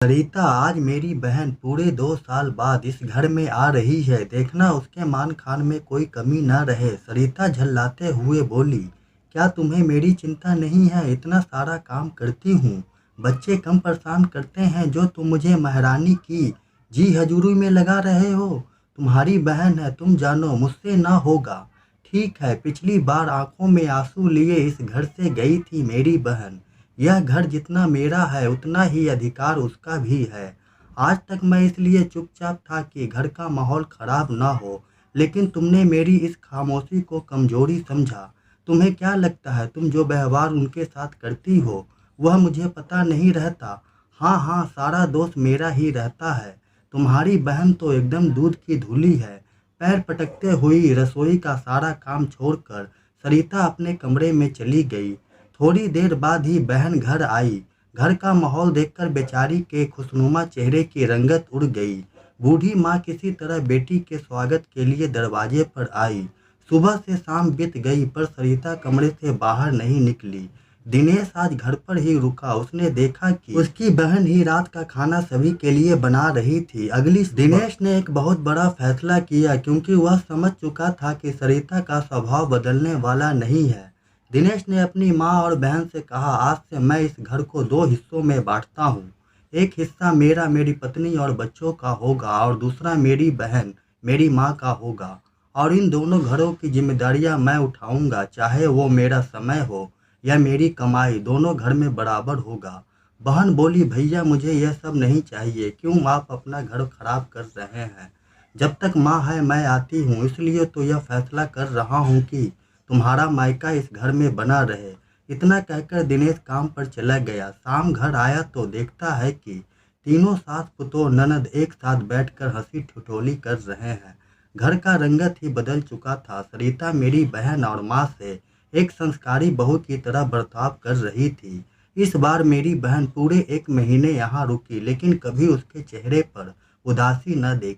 सरिता, आज मेरी बहन पूरे 2 साल बाद इस घर में आ रही है। देखना उसके मान खान में कोई कमी न रहे। सरिता झल्लाते हुए बोली, क्या तुम्हें मेरी चिंता नहीं है? इतना सारा काम करती हूँ। बच्चे कम परेशान करते हैं जो तुम मुझे महारानी की जी हजूरी में लगा रहे हो। तुम्हारी बहन है, तुम जानो मुझसे ना होगा। ठीक है, पिछली बार आंखों में आंसू लिए इस घर से गई थी मेरी बहन। यह घर जितना मेरा है उतना ही अधिकार उसका भी है। आज तक मैं इसलिए चुपचाप था कि घर का माहौल खराब ना हो, लेकिन तुमने मेरी इस खामोशी को कमजोरी समझा। तुम्हें क्या लगता है तुम जो व्यवहार उनके साथ करती हो वह मुझे पता नहीं रहता? हाँ हाँ, सारा दोष मेरा ही रहता है। तुम्हारी बहन तो एकदम दूध की धूली है। पैर पटकते हुई रसोई का सारा काम छोड़कर सरिता अपने कमरे में चली गई। थोड़ी देर बाद ही बहन घर आई। घर का माहौल देखकर बेचारी के खुशनुमा चेहरे की रंगत उड़ गई। बूढ़ी माँ किसी तरह बेटी के स्वागत के लिए दरवाजे पर आई। सुबह से शाम बीत गई पर सरिता कमरे से बाहर नहीं निकली। दिनेश आज घर पर ही रुका। उसने देखा कि उसकी बहन ही रात का खाना सभी के लिए बना रही थी। अगली दिनेश ने एक बहुत बड़ा फैसला किया, क्योंकि वह समझ चुका था कि सरिता का स्वभाव बदलने वाला नहीं है। दिनेश ने अपनी माँ और बहन से कहा, आज से मैं इस घर को 2 हिस्सों में बांटता हूँ। एक हिस्सा मेरा, मेरी पत्नी और बच्चों का होगा, और दूसरा मेरी बहन, मेरी माँ का होगा। और इन दोनों घरों की जिम्मेदारियां मैं उठाऊंगा, चाहे वो मेरा समय हो या मेरी कमाई, दोनों घर में बराबर होगा। बहन बोली, भैया मुझे यह सब नहीं चाहिए। क्यों आप अपना घर खराब कर रहे हैं? जब तक माँ है मैं आती हूँ, इसलिए तो यह फैसला कर रहा हूँ कि तुम्हारा मायका इस घर में बना रहे। इतना कहकर दिनेश काम पर चला गया। शाम घर आया तो देखता है कि तीनों सास पुतोह ननद एक साथ बैठकर हंसी ठिठोली कर रहे हैं। घर का रंगत ही बदल चुका था। सरिता मेरी बहन और माँ से एक संस्कारी बहू की तरह बर्ताव कर रही थी। इस बार मेरी बहन पूरे 1 महीने यहाँ रुकी, लेकिन कभी उसके चेहरे पर उदासी न देखी।